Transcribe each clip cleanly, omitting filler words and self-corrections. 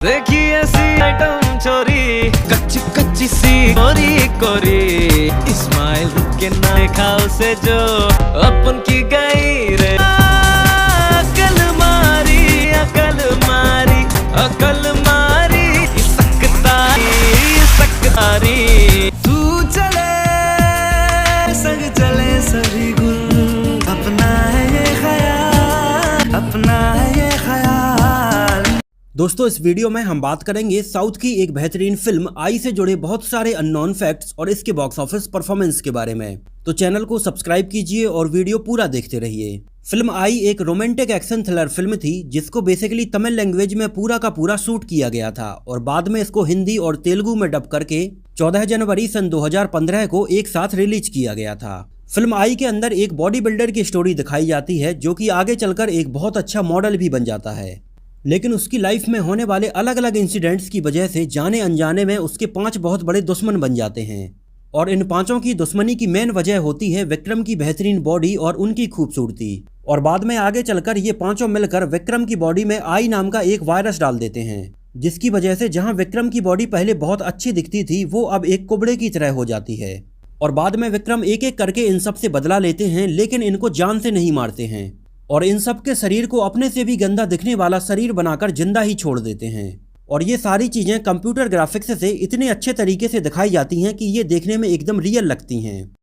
देखी ऐसी आइटम चोरी, कच्ची कच्ची सी कोरी कोरी, इस्माइल के नए खाओ से जो अपन की गई रे। अकल मारी अकल मारी अकल मारी, सकतारी तू चले संग चले सभी गुल, अपना है ये ख्याल, अपना है ये ख्याल। दोस्तों, इस वीडियो में हम बात करेंगे साउथ की एक बेहतरीन फिल्म आई से जुड़े बहुत सारे अननोन फैक्ट्स और इसके बॉक्स ऑफिस परफॉर्मेंस के बारे में। तो चैनल को सब्सक्राइब कीजिए और वीडियो पूरा देखते रहिए। फिल्म आई एक रोमांटिक एक्शन थ्रिलर फिल्म थी जिसको बेसिकली तमिल लैंग्वेज में पूरा का पूरा शूट किया गया था और बाद में इसको हिंदी और तेलुगु में डब करके 14 जनवरी सन 2015 को एक साथ रिलीज किया गया था। फिल्म आई के अंदर एक बॉडी बिल्डर की स्टोरी दिखाई जाती है जो कि आगे चलकर एक बहुत अच्छा मॉडल भी बन जाता है, लेकिन उसकी लाइफ में होने वाले अलग अलग इंसिडेंट्स की वजह से जाने अनजाने में उसके 5 बहुत बड़े दुश्मन बन जाते हैं और इन 5 की दुश्मनी की मेन वजह होती है विक्रम की बेहतरीन बॉडी और उनकी खूबसूरती। और बाद में आगे चलकर ये 5 मिलकर विक्रम की बॉडी में आई नाम का एक वायरस डाल देते हैं, जिसकी वजह से जहां विक्रम की बॉडी पहले बहुत अच्छी दिखती थी वो अब एक कुबड़े की तरह हो जाती है। और बाद में विक्रम एक एक करके इन सब से बदला लेते हैं, लेकिन इनको जान से नहीं मारते हैं और इन सब के शरीर को अपने से भी गंदा दिखने वाला शरीर बनाकर जिंदा ही छोड़ देते हैं। और ये सारी चीजें कंप्यूटर ग्राफिक्स से इतने अच्छे तरीके से दिखाई जाती हैं कि ये देखने में एकदम रियल लगती हैं।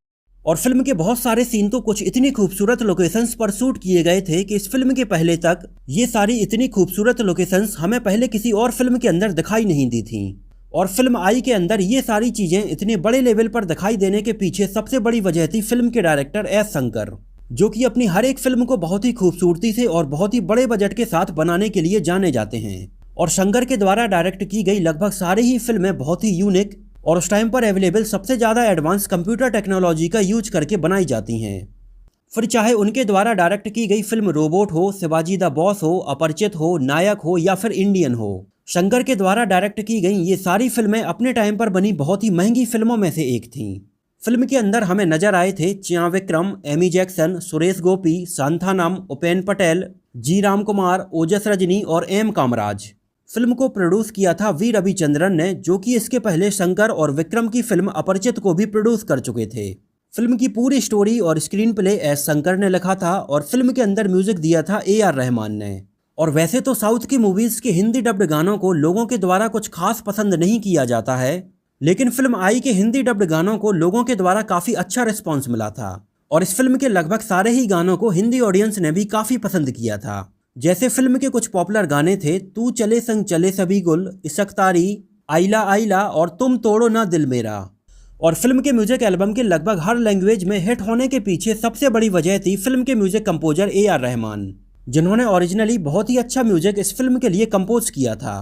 और फिल्म के बहुत सारे सीन तो कुछ इतनी खूबसूरत लोकेशंस पर शूट किए गए थे कि इस फिल्म के पहले तक ये सारी इतनी खूबसूरत लोकेशंस हमें पहले किसी और फिल्म के अंदर दिखाई नहीं दी थी। और फिल्म आई के अंदर ये सारी चीजें इतने बड़े लेवल पर दिखाई देने के पीछे सबसे बड़ी वजह थी फिल्म के डायरेक्टर एस शंकर, जो कि अपनी हर एक फिल्म को बहुत ही खूबसूरती से और बहुत ही बड़े बजट के साथ बनाने के लिए जाने जाते हैं। और शंकर के द्वारा डायरेक्ट की गई लगभग सारी ही फिल्में बहुत ही यूनिक और उस टाइम पर अवेलेबल सबसे ज़्यादा एडवांस कंप्यूटर टेक्नोलॉजी का यूज करके बनाई जाती हैं। फिर चाहे उनके द्वारा डायरेक्ट की गई फिल्म रोबोट हो, शिवाजी द बॉस हो, अपरिचित हो, नायक हो या फिर इंडियन हो, शंकर के द्वारा डायरेक्ट की गई ये सारी फिल्में अपने टाइम पर बनी बहुत ही महंगी फिल्मों में से एक थीं। फिल्म के अंदर हमें नजर आए थे Chiyaan Vikram, Amy Jackson, Suresh Gopi, Santhanam, Upen Patel, G Ram Kumar, Ojas Rajani और एम कामराज। फिल्म को प्रोड्यूस किया था वी रविचंद्रन ने, जो कि इसके पहले शंकर और विक्रम की फिल्म अपरिचित को भी प्रोड्यूस कर चुके थे। फिल्म की पूरी स्टोरी और स्क्रीन प्ले एस शंकर ने लिखा था और फिल्म के अंदर म्यूजिक दिया था AR रहमान ने। और वैसे तो साउथ की मूवीज के हिंदी डब्ड गानों को लोगों के द्वारा कुछ खास पसंद नहीं किया जाता है, लेकिन फिल्म आई के हिंदी डब्ड गानों को लोगों के द्वारा काफी अच्छा रिस्पॉन्स मिला था और इस फिल्म के लगभग सारे ही गानों को हिंदी ऑडियंस ने भी काफी पसंद किया था। जैसे फिल्म के कुछ पॉपुलर गाने थे तू चले संग चले सभी गुल, इशकतारी, आइला आइला और तुम तोड़ो ना दिल मेरा। और फिल्म के म्यूजिक एल्बम के लगभग हर लैंग्वेज में हिट होने के पीछे सबसे बड़ी वजह थी फिल्म के म्यूजिक कंपोजर AR रहमान, जिन्होंने ओरिजिनली बहुत ही अच्छा म्यूजिक इस फिल्म के लिए कंपोज किया था।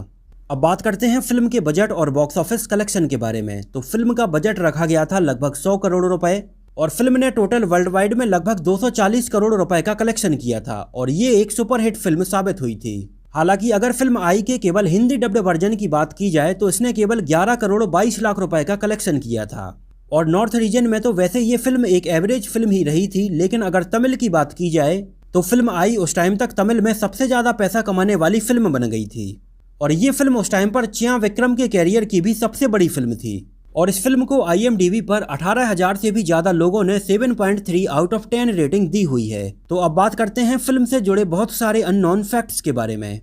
अब बात करते हैं फिल्म के बजट और बॉक्स ऑफिस कलेक्शन के बारे में। तो फिल्म का बजट रखा गया था लगभग 100 करोड़ रुपए और फिल्म ने टोटल वर्ल्ड वाइड में लगभग 240 करोड़ रुपए का कलेक्शन किया था और ये एक सुपरहिट फिल्म साबित हुई थी। हालांकि अगर फिल्म आई के केवल हिंदी डब्ड वर्जन की बात की जाए तो इसने केवल 11 करोड़ 22 लाख रुपए का कलेक्शन किया था। और नॉर्थ रीजन में तो वैसे ये फिल्म एक एवरेज फिल्म ही रही थी, लेकिन अगर तमिल की बात की जाए तो फिल्म आई उस टाइम तक तमिल में सबसे ज्यादा पैसा कमाने वाली फिल्म बन गई थी। और ये फिल्म उस टाइम पर चिया विक्रम के कैरियर की भी सबसे बड़ी फिल्म थी और इस फिल्म को IMDb पर 18,000 से भी ज्यादा लोगों ने 7.3 आउट ऑफ 10 रेटिंग दी हुई है। तो अब बात करते हैं फिल्म से जुड़े बहुत सारे अननोन फैक्ट्स के बारे में।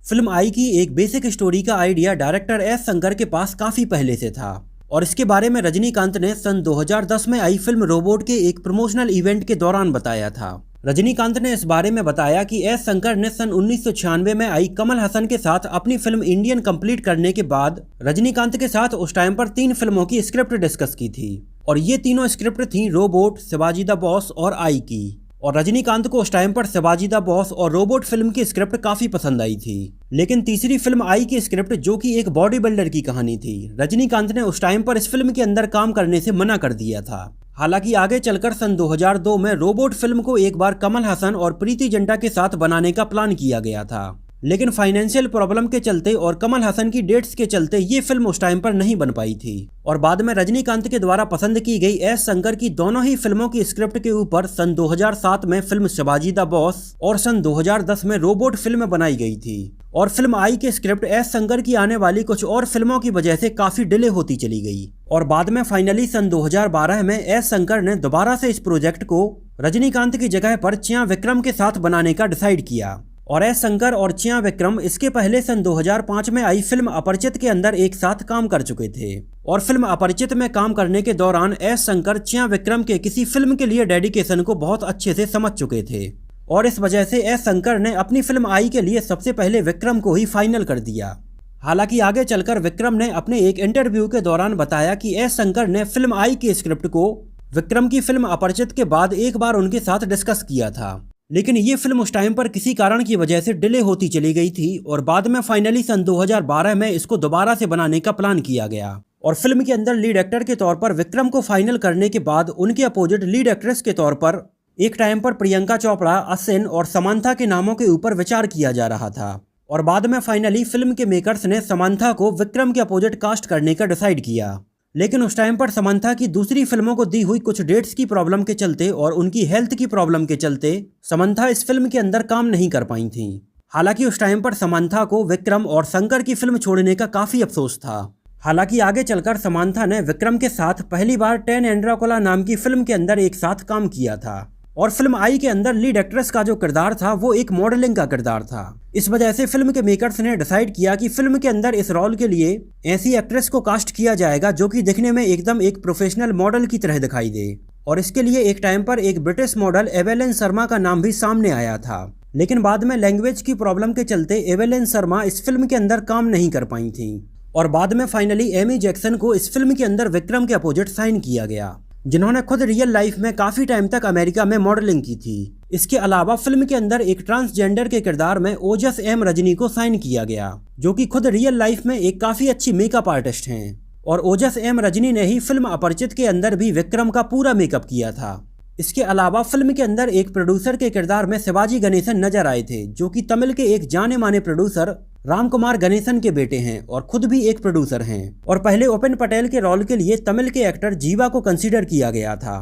फिल्म आई की एक बेसिक स्टोरी का आइडिया डायरेक्टर एस शंकर के पास काफी पहले से था और इसके बारे में रजनीकांत ने सन 2010 में आई फिल्म रोबोट के एक प्रमोशनल इवेंट के दौरान बताया था। रजनीकांत ने इस बारे में बताया कि एस शंकर ने सन 1996 में आई कमल हसन के साथ अपनी फिल्म इंडियन कंप्लीट करने के बाद रजनीकांत के साथ उस टाइम पर 3 फिल्मों की स्क्रिप्ट डिस्कस की थी और ये तीनों स्क्रिप्ट थी रोबोट, शिवाजी द बॉस और आई की। और रजनीकांत को उस टाइम पर शिवाजी द बॉस और रोबोट फिल्म की स्क्रिप्ट काफी पसंद आई थी, लेकिन तीसरी फिल्म आई की स्क्रिप्ट जो कि एक बॉडी बिल्डर की कहानी थी, रजनीकांत ने उस टाइम पर इस फिल्म के अंदर काम करने से मना कर दिया था। हालांकि आगे चलकर सन 2002 में रोबोट फिल्म को एक बार कमल हसन और प्रीति जिंटा के साथ बनाने का प्लान किया गया था, लेकिन फाइनेंशियल प्रॉब्लम के चलते और कमल हसन की डेट्स के चलते ये फिल्म उस टाइम पर नहीं बन पाई थी और बाद में रजनीकांत के द्वारा पसंद की गई एस शंकर की दोनों ही फिल्मों की स्क्रिप्ट के ऊपर सन 2007 में फिल्म शिवाजी द बॉस और सन 2010 में रोबोट फिल्म बनाई गई थी। और फिल्म आई के स्क्रिप्ट एस शंकर की आने वाली कुछ और फिल्मों की वजह से काफी डिले होती चली गई और बाद में फाइनली सन 2012 में एस शंकर ने दोबारा से इस प्रोजेक्ट को रजनीकांत की जगह पर चियां विक्रम के साथ बनाने का डिसाइड किया। और एस शंकर और चियां विक्रम इसके पहले सन 2005 में आई फिल्म अपरिचित के अंदर एक साथ काम कर चुके थे और फिल्म अपरिचित में काम करने के दौरान एस शंकर चियां विक्रम के किसी फिल्म के लिए डेडिकेशन को बहुत अच्छे से समझ चुके थे और इस वजह से एस शंकर ने अपनी फिल्म आई के लिए सबसे पहले विक्रम को ही फाइनल कर दिया। हालांकि आगे चलकर विक्रम ने अपने एक इंटरव्यू के दौरान बताया कि एस शंकर ने फिल्म आई के स्क्रिप्ट को विक्रम की फिल्म अपरिचित के बाद एक बार उनके साथ डिस्कस किया था, लेकिन ये फिल्म उस टाइम पर किसी कारण की वजह से डिले होती चली गई थी और बाद में फाइनली सन 2012 में इसको दोबारा से बनाने का प्लान किया गया। और फिल्म के अंदर लीड एक्टर के तौर पर विक्रम को फाइनल करने के बाद उनके अपोजिट लीड एक्ट्रेस के तौर पर एक टाइम पर प्रियंका चोपड़ा, असिन और समांथा के नामों के ऊपर विचार किया जा रहा था और बाद में फाइनली फिल्म के मेकर्स ने समांथा को विक्रम के अपोजिट कास्ट करने का डिसाइड किया। लेकिन उस टाइम पर समांथा की दूसरी फिल्मों को दी हुई कुछ डेट्स की प्रॉब्लम के चलते और उनकी हेल्थ की प्रॉब्लम के चलते समांथा इस फिल्म के अंदर काम नहीं कर पाई थी। हालांकि उस टाइम पर समांथा को विक्रम और शंकर की फिल्म छोड़ने का काफी अफसोस था। हालांकि आगे चलकर समांथा ने विक्रम के साथ पहली बार 10 एंड्राकुला नाम की फिल्म के अंदर एक साथ काम किया था और फिल्म आई के अंदर लीड एक्ट्रेस का जो किरदार था वो एक मॉडलिंग का किरदार था। इस वजह से फिल्म के मेकर्स ने डिसाइड किया कि फिल्म के अंदर इस रोल के लिए ऐसी एक्ट्रेस को कास्ट किया जाएगा जो कि दिखने में एकदम एक प्रोफेशनल मॉडल की तरह दिखाई दे और इसके लिए एक टाइम पर एक ब्रिटिश मॉडल एवेलिन शर्मा का नाम भी सामने आया था, लेकिन बाद में लैंग्वेज की प्रॉब्लम के चलते एवेलिन शर्मा इस फिल्म के अंदर काम नहीं कर पाई थी और बाद में फाइनली एमी जैक्सन को इस फिल्म के अंदर विक्रम के अपोजिट साइन किया गया, जिन्होंने खुद रियल लाइफ में काफी टाइम तक अमेरिका में मॉडलिंग की थी। इसके अलावा फिल्म के अंदर एक ट्रांसजेंडर के किरदार में ओजस एम रजनी को साइन किया गया, जो कि खुद रियल लाइफ में एक काफी अच्छी मेकअप आर्टिस्ट हैं और ओजस एम रजनी ने ही फिल्म अपरिचित के अंदर भी विक्रम का पूरा मेकअप किया था। इसके अलावा फिल्म के अंदर एक प्रोड्यूसर के किरदार में शिवाजी गणेशन नजर आए थे, जो कि तमिल के एक जाने माने प्रोड्यूसर राम कुमार गणेशन के बेटे हैं और खुद भी एक प्रोड्यूसर हैं। और पहले ओपेन पटेल के रोल के लिए तमिल के एक्टर जीवा को कंसीडर किया गया था,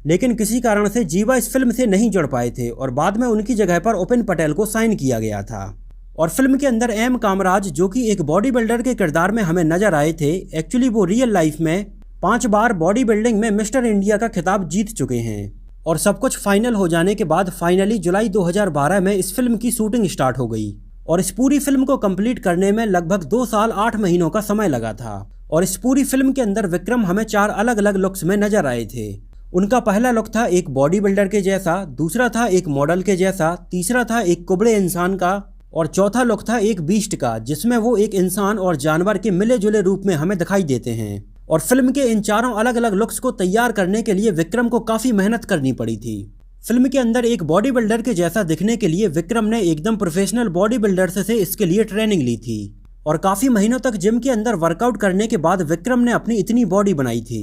लेकिन किसी कारण से जीवा इस फिल्म से नहीं जुड़ पाए थे और बाद में उनकी जगह पर ओपेन पटेल को साइन किया गया था। और फिल्म के अंदर एम कामराज, जो कि एक बॉडी बिल्डर के किरदार में हमें नजर आए थे, एक्चुअली वो रियल लाइफ में 5 बार बॉडी बिल्डिंग में मिस्टर इंडिया का खिताब जीत चुके हैं। और सब कुछ फाइनल हो जाने के बाद फाइनली जुलाई 2012 में इस फिल्म की शूटिंग स्टार्ट हो गई और इस पूरी फिल्म को कंप्लीट करने में लगभग 2 साल 8 महीनों का समय लगा था। और इस पूरी फिल्म के अंदर विक्रम हमें 4 अलग अलग लुक्स में नजर आए थे। उनका पहला लुक था एक बॉडी बिल्डर के जैसा, दूसरा था एक मॉडल के जैसा, तीसरा था एक कुबड़े इंसान का और चौथा लुक था एक बीस्ट का, जिसमें वो एक इंसान और जानवर के मिले जुले रूप में हमें दिखाई देते हैं। और फिल्म के इन चारों अलग अलग लुक्स को तैयार करने के लिए विक्रम को काफी मेहनत करनी पड़ी थी। फिल्म के अंदर एक बॉडी बिल्डर के जैसा दिखने के लिए विक्रम ने एकदम प्रोफेशनल बॉडी बिल्डर से इसके लिए ट्रेनिंग ली थी और काफी महीनों तक जिम के अंदर वर्कआउट करने के बाद विक्रम ने अपनी इतनी बॉडी बनाई थी।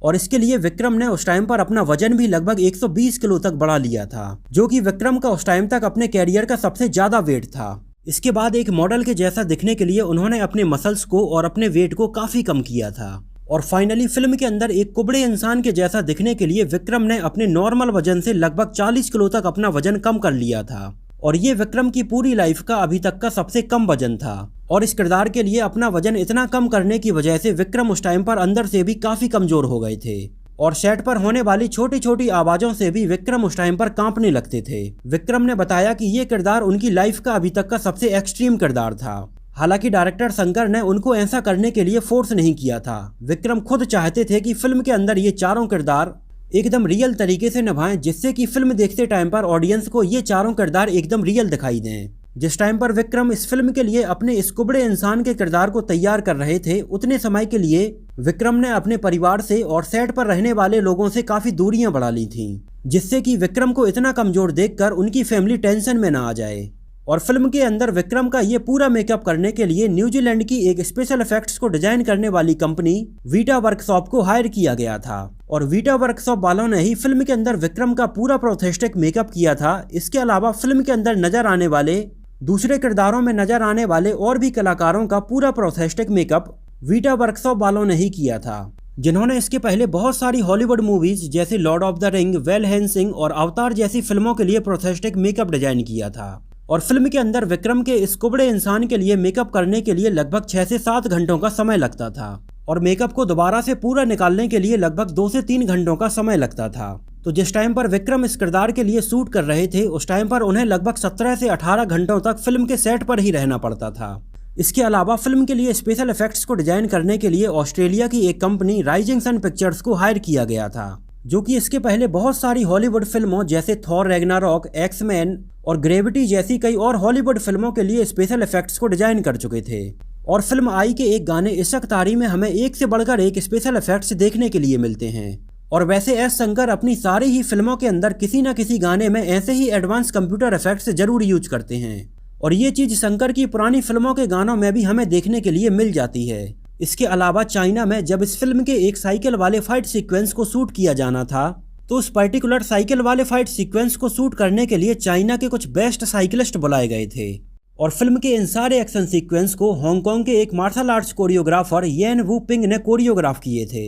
और इसके लिए विक्रम ने उस टाइम पर अपना वजन भी लगभग 120 किलो तक बढ़ा लिया था, जो कि विक्रम का उस टाइम तक अपने कैरियर का सबसे ज्यादा वेट था। इसके बाद एक मॉडल के जैसा दिखने के लिए उन्होंने अपने मसल्स को और अपने वेट को काफी कम किया था। और फाइनली फिल्म के अंदर एक कुबड़े इंसान के जैसा दिखने के लिए विक्रम ने अपने नॉर्मल वजन से लगभग 40 किलो तक अपना वजन कम कर लिया था और ये विक्रम की पूरी लाइफ का अभी तक का सबसे कम वजन था। और इस किरदार के लिए अपना वजन इतना कम करने की वजह से विक्रम उस टाइम पर अंदर से भी काफी कमजोर हो गए थे और सेट पर होने वाली छोटी छोटी आवाजों से भी विक्रम उस टाइम पर कांपने लगते थे। विक्रम ने बताया कि ये किरदार उनकी लाइफ का अभी तक का सबसे एक्सट्रीम किरदार था। हालांकि डायरेक्टर शंकर ने उनको ऐसा करने के लिए फोर्स नहीं किया था। विक्रम खुद चाहते थे कि फिल्म के अंदर ये चारों किरदार एकदम रियल तरीके से निभाएं, जिससे कि फिल्म देखते टाइम पर ऑडियंस को ये चारों किरदार एकदम रियल दिखाई दें। जिस टाइम पर विक्रम इस फिल्म के लिए अपने इस कुबड़े इंसान के किरदार को तैयार कर रहे थे, उतने समय के लिए विक्रम ने अपने परिवार से और सेट पर रहने वाले लोगों से काफी दूरियां बढ़ा ली थीं, जिससे कि विक्रम को इतना कमजोर देखकर उनकी फैमिली टेंशन में ना आ जाए। और फिल्म के अंदर विक्रम का ये पूरा मेकअप करने के लिए न्यूजीलैंड की एक स्पेशल इफेक्ट्स को डिजाइन करने वाली कंपनी वीटा वर्कशॉप को हायर किया गया था और वीटा वर्कशॉप वालों ने ही फिल्म के अंदर विक्रम का पूरा प्रोस्थेटिक मेकअप किया था। इसके अलावा फिल्म के अंदर नजर आने वाले दूसरे किरदारों में नजर आने वाले और भी कलाकारों का पूरा प्रोस्थेटिक मेकअप वीटा वर्कशॉप वालों ने ही किया था, जिन्होंने इसके पहले बहुत सारी हॉलीवुड मूवीज जैसे Lord of the ring, Van Helsing और अवतार जैसी फिल्मों के लिए प्रोस्थेटिक मेकअप डिजाइन किया था। और फिल्म के अंदर विक्रम के इस कुबड़े इंसान के लिए मेकअप करने के लिए लगभग 6 से 7 घंटों का समय लगता था और मेकअप को दोबारा से पूरा निकालने के लिए लगभग 2 से 3 घंटों का समय लगता था। तो जिस टाइम पर विक्रम इस किरदार के लिए शूट कर रहे थे उस टाइम पर उन्हें लगभग 17 से 18 घंटों तक फिल्म के सेट पर ही रहना पड़ता था। इसके अलावा फिल्म के लिए स्पेशल इफेक्ट्स को डिजाइन करने के लिए ऑस्ट्रेलिया की एक कंपनी राइजिंग सन पिक्चर्स को हायर किया गया था, जो कि इसके पहले बहुत सारी हॉलीवुड फिल्मों जैसे थॉर रैग्नारॉक, एक्समैन और ग्रेविटी जैसी कई और हॉलीवुड फिल्मों के लिए स्पेशल इफेक्ट्स को डिजाइन कर चुके थे। और फिल्म आई के एक गाने इश्क तारी में हमें एक से बढ़कर एक स्पेशल इफेक्ट्स देखने के लिए मिलते हैं। और वैसे एस शंकर अपनी सारी ही फिल्मों के अंदर किसी न किसी गाने में ऐसे ही एडवांस कंप्यूटर इफेक्ट्स जरूर यूज करते हैं और ये चीज शंकर की पुरानी फिल्मों के गानों में भी हमें देखने के लिए मिल जाती है। इसके अलावा चाइना में जब इस फिल्म के एक साइकिल वाले फाइट सीक्वेंस को शूट किया जाना था तो उस पर्टिकुलर साइकिल वाले फाइट सीक्वेंस को शूट करने के लिए चाइना के कुछ बेस्ट साइकिलिस्ट बुलाए गए थे और फिल्म के इन सारे एक्शन सीक्वेंस को हांगकांग के एक मार्शल आर्ट्स कोरियोग्राफर येन वू पिंग ने कोरियोग्राफ किए थे।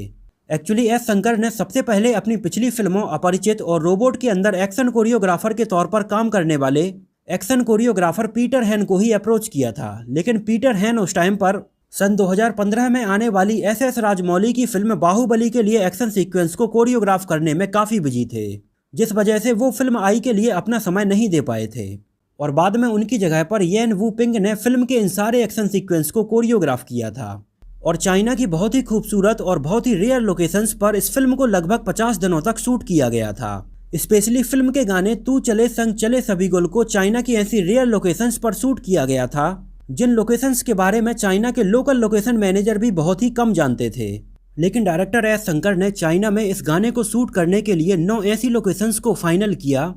एक्चुअली एस शंकर ने सबसे पहले अपनी पिछली फिल्मों अपरिचित और रोबोट के अंदर एक्शन कोरियोग्राफर के तौर पर काम करने वाले एक्शन कोरियोग्राफर पीटर हैन को ही अप्रोच किया था, लेकिन पीटर हैन उस टाइम पर सन 2015 में आने वाली एस राजमौली की फिल्म बाहुबली के लिए एक्शन सीक्वेंस को कोरियोग्राफ करने में काफ़ी बिजी थे, जिस वजह से वो फिल्म आई के लिए अपना समय नहीं दे पाए थे और बाद में उनकी जगह पर येन वू पिंग ने फिल्म के इन सारे एक्शन सीक्वेंस को कोरियोग्राफ किया था। और चाइना की बहुत ही खूबसूरत और बहुत ही रेयर लोकेशंस पर इस फिल्म को लगभग 50 दिनों तक शूट किया गया था। स्पेशली फिल्म के गाने तू चले संग चले सभी गुल को चाइना की ऐसी रेयर लोकेशंस पर शूट किया गया था जिन लोकेशंस के बारे में चाइना के लोकल लोकेशन मैनेजर भी बहुत ही कम जानते थे। लेकिन डायरेक्टर एस शंकर ने चाइना में इस गाने को शूट करने के लिए 9 ऐसी लोकेशंस को फाइनल किया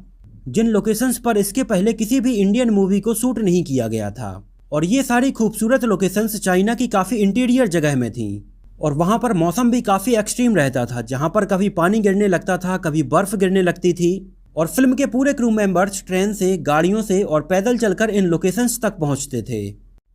जिन लोकेशंस पर इसके पहले किसी भी इंडियन मूवी को शूट नहीं किया गया था। और ये सारी खूबसूरत लोकेशंस चाइना की काफ़ी इंटीरियर जगह में थी और वहाँ पर मौसम भी काफ़ी एक्सट्रीम रहता था, जहाँ पर कभी पानी गिरने लगता था, कभी बर्फ़ गिरने लगती थी और फिल्म के पूरे क्रू मेंबर्स ट्रेन से, गाड़ियों से और पैदल चलकर इन लोकेशंस तक पहुँचते थे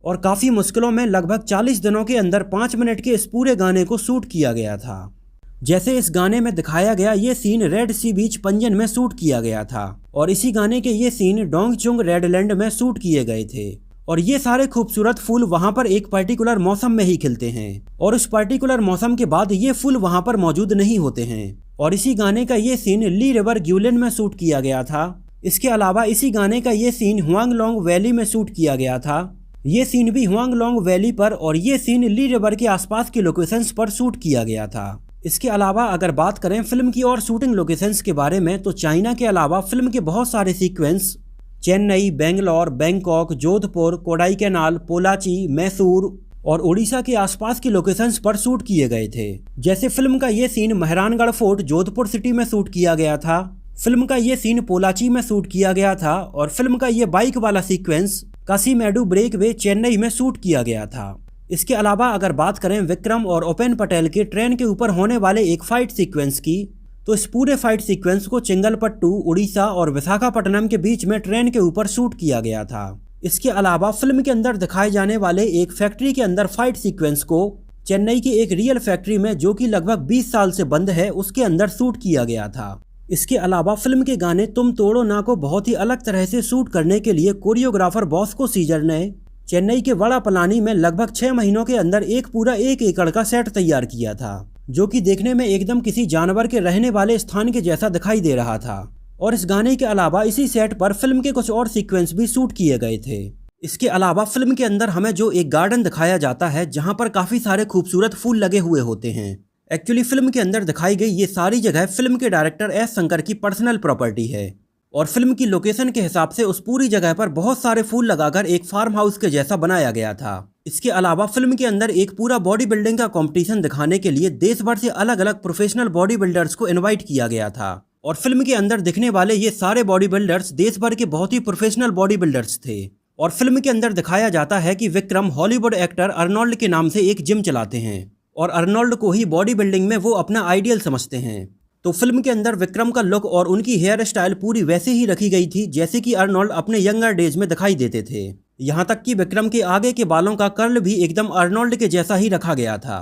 और काफ़ी मुश्किलों में लगभग 40 दिनों के अंदर 5 मिनट के इस पूरे गाने को शूट किया गया था। जैसे इस गाने में दिखाया गया ये सीन रेड सी बीच पंजन में शूट किया गया था और इसी गाने के ये सीन डोंगचुंग रेडलैंड में शूट किए गए थे और ये सारे खूबसूरत फूल वहाँ पर एक पर्टिकुलर मौसम में ही खिलते हैं और उस पर्टिकुलर मौसम के बाद ये फूल वहाँ पर मौजूद नहीं होते हैं। और इसी गाने का ये सीन ली रिवर ग्यूलिन में शूट किया गया था। इसके अलावा इसी गाने का ये सीन हुआंगलोंग वैली में शूट किया गया था। ये सीन भी हुआंगलोंग वैली पर और ये सीन ली रिवर के आसपास की लोकेशंस पर शूट किया गया था। इसके अलावा अगर बात करें फिल्म की और शूटिंग लोकेशंस के बारे में तो चाइना के अलावा फिल्म के बहुत सारे सीक्वेंस चेन्नई, बेंगलोर, बैंकॉक, जोधपुर, कोडाईकनाल, पोलाची, मैसूर और उड़ीसा के आसपास की लोकेशंस पर शूट किए गए थे। जैसे फिल्म का ये scene Mehrangarh fort Jodhpur city में शूट किया गया था, फिल्म का ये सीन पोलाची में शूट किया गया था और फिल्म का ये बाइक वाला सीक्वेंस कासीमेडू ब्रेकवे चेन्नई में शूट किया गया था। इसके अलावा अगर बात करें विक्रम और उपेन पटेल के ट्रेन के ऊपर होने वाले एक फाइट सीक्वेंस की तो इस पूरे फाइट सीक्वेंस को चेंगलपट्टू, उड़ीसा और विशाखापट्टनम के बीच में ट्रेन के ऊपर शूट किया गया था। इसके अलावा फिल्म के अंदर दिखाए जाने वाले एक फैक्ट्री के अंदर फाइट सीक्वेंस को चेन्नई की एक रियल फैक्ट्री में जो कि लगभग 20 साल से बंद है उसके अंदर शूट किया गया था। इसके अलावा फिल्म के गाने तुम तोड़ो ना को बहुत ही अलग तरह से शूट करने के लिए कोरियोग्राफर बॉस्को सीजर ने चेन्नई के वड़ा पलानी में लगभग 6 महीनों के अंदर एक पूरा 1 एकड़ का सेट तैयार किया था जो कि देखने में एकदम किसी जानवर के रहने वाले स्थान के जैसा दिखाई दे रहा था। और इस गाने के अलावा इसी सेट पर फिल्म के कुछ और सीक्वेंस भी शूट किए गए थे। इसके अलावा फिल्म के अंदर हमें जो एक गार्डन दिखाया जाता है जहां पर काफी सारे खूबसूरत फूल लगे हुए होते हैं। एक्चुअली फिल्म के अंदर दिखाई गई ये सारी जगह फिल्म के डायरेक्टर एस शंकर की पर्सनल प्रॉपर्टी है और फिल्म की लोकेशन के हिसाब से उस पूरी जगह पर बहुत सारे फूल लगाकर एक फार्म हाउस के जैसा बनाया गया था। इसके अलावा फिल्म के अंदर एक पूरा बॉडी बिल्डिंग का कंपटीशन दिखाने के लिए देश भर से अलग अलग प्रोफेशनल बॉडी बिल्डर्स को इनवाइट किया गया था और फिल्म के अंदर दिखने वाले ये सारे बॉडी बिल्डर्स देश भर के बहुत ही प्रोफेशनल बॉडी बिल्डर्स थे। और फिल्म के अंदर दिखाया जाता है कि विक्रम हॉलीवुड एक्टर अर्नोल्ड के नाम से एक जिम चलाते हैं और अर्नोल्ड को ही बॉडी बिल्डिंग में वो अपना आइडियल समझते हैं। तो फिल्म के अंदर विक्रम का लुक और उनकी हेयर स्टाइल पूरी वैसे ही रखी गई थी जैसे कि अर्नोल्ड अपने यंगर डेज में दिखाई देते थे। यहाँ तक कि विक्रम के आगे के बालों का कर्ल भी एकदम अर्नोल्ड के जैसा ही रखा गया था।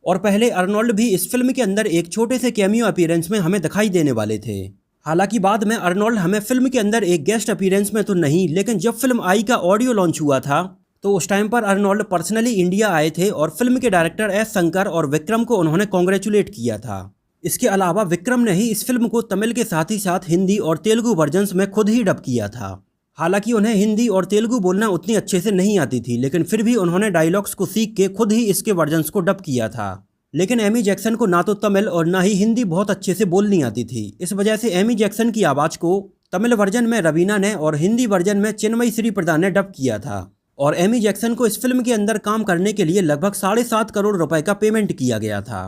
और पहले अर्नोल्ड भी इस फिल्म के अंदर एक छोटे से कैमियो अपीयरेंस में हमें दिखाई देने वाले थे। हालांकि बाद में अर्नोल्ड हमें फिल्म के अंदर एक गेस्ट अपीयरेंस में तो नहीं, लेकिन जब फिल्म आई का ऑडियो लॉन्च हुआ था तो उस टाइम पर अर्नोल्ड पर्सनली इंडिया आए थे और फिल्म के डायरेक्टर एस शंकर और विक्रम को उन्होंने कॉन्ग्रेचुलेट किया था। इसके अलावा विक्रम ने ही इस फिल्म को तमिल के साथ ही साथ हिंदी और तेलुगु वर्जन्स में खुद ही डब किया था। हालांकि उन्हें हिंदी और तेलुगु बोलना उतनी अच्छे से नहीं आती थी, लेकिन फिर भी उन्होंने डायलॉग्स को सीख के खुद ही इसके वर्जन्स को डब किया था। लेकिन एमी जैक्सन को ना तो तमिल और ना ही हिंदी बहुत अच्छे से बोलनी आती थी। इस वजह से एमी जैक्सन की आवाज़ को तमिल वर्जन में रवीना ने और हिंदी वर्जन में चिन्मयी श्री प्रधान ने डब किया था। और एमी जैक्सन को इस फिल्म के अंदर काम करने के लिए लगभग 7.5 करोड़ रुपए का पेमेंट किया गया था।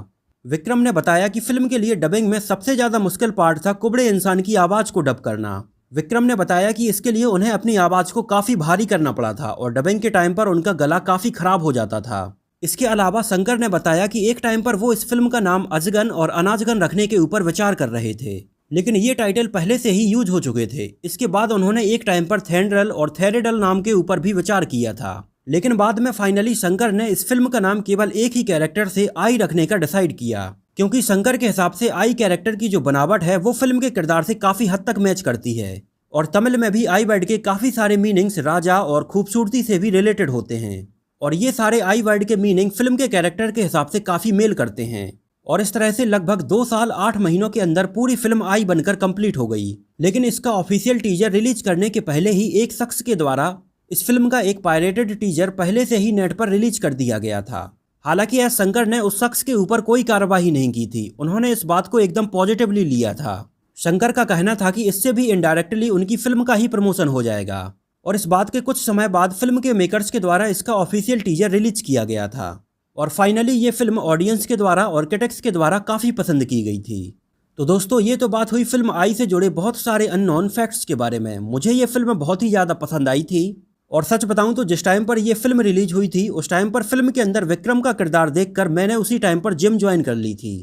विक्रम ने बताया कि फिल्म के लिए डबिंग में सबसे ज़्यादा मुश्किल पार्ट था कुबड़े इंसान की आवाज़ को डब करना। विक्रम ने बताया कि इसके लिए उन्हें अपनी आवाज़ को काफ़ी भारी करना पड़ा था और डबिंग के टाइम पर उनका गला काफ़ी ख़राब हो जाता था। इसके अलावा शंकर ने बताया कि एक टाइम पर वो इस फिल्म का नाम अजगन और अनाजगन रखने के ऊपर विचार कर रहे थे, लेकिन ये टाइटल पहले से ही यूज हो चुके थे। इसके बाद उन्होंने एक टाइम पर थेंड्रल और थेरेडल नाम के ऊपर भी विचार किया था, लेकिन बाद में फाइनली शंकर ने इस फिल्म का नाम केवल एक ही कैरेक्टर से आई रखने का डिसाइड किया, क्योंकि शंकर के हिसाब से आई कैरेक्टर की जो बनावट है वो फिल्म के किरदार से काफ़ी हद तक मैच करती है। और तमिल में भी आई वर्ड के काफ़ी सारे मीनिंग्स राजा और खूबसूरती से भी रिलेटेड होते हैं, और ये सारे आई वर्ड के मीनिंग फिल्म के कैरेक्टर के हिसाब से काफ़ी मेल करते हैं। और इस तरह से लगभग 2 साल 8 महीनों के अंदर पूरी फिल्म आई बनकर कंप्लीट हो गई। लेकिन इसका ऑफिशियल टीजर रिलीज करने के पहले ही एक शख्स के द्वारा इस फिल्म का एक पायरेटेड टीजर पहले से ही नेट पर रिलीज कर दिया गया था। हालांकि एस शंकर ने उस शख्स के ऊपर कोई कार्रवाई नहीं की थी, उन्होंने इस बात को एकदम पॉजिटिवली लिया था। शंकर का कहना था कि इससे भी इनडायरेक्टली उनकी फिल्म का ही प्रमोशन हो जाएगा। और इस बात के कुछ समय बाद फिल्म के मेकर्स के द्वारा इसका ऑफिशियल टीजर रिलीज किया गया था और फाइनली ये फिल्म ऑडियंस के द्वारा और क्रिटिक्स के द्वारा काफ़ी पसंद की गई थी। तो दोस्तों ये तो बात हुई फिल्म आई से जुड़े बहुत सारे अननोन फैक्ट्स के बारे में। मुझे ये फिल्म बहुत ही ज़्यादा पसंद आई थी और सच बताऊं तो जिस टाइम पर ये फिल्म रिलीज हुई थी उस टाइम पर फिल्म के अंदर विक्रम का किरदार देखकर मैंने उसी टाइम पर जिम ज्वाइन कर ली थी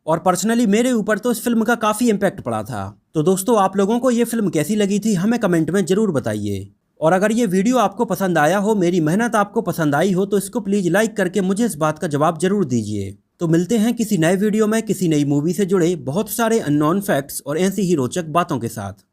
और पर्सनली मेरे ऊपर तो इस फिल्म का काफ़ी इम्पैक्ट पड़ा था। तो दोस्तों आप लोगों को ये फिल्म कैसी लगी थी हमें कमेंट में ज़रूर बताइए। और अगर ये वीडियो आपको पसंद आया हो, मेरी मेहनत आपको पसंद आई हो, तो इसको प्लीज़ लाइक करके मुझे इस बात का जवाब जरूर दीजिए। तो मिलते हैं किसी नए वीडियो में किसी नई मूवी से जुड़े बहुत सारे अननोन फैक्ट्स और ऐसी ही रोचक बातों के साथ।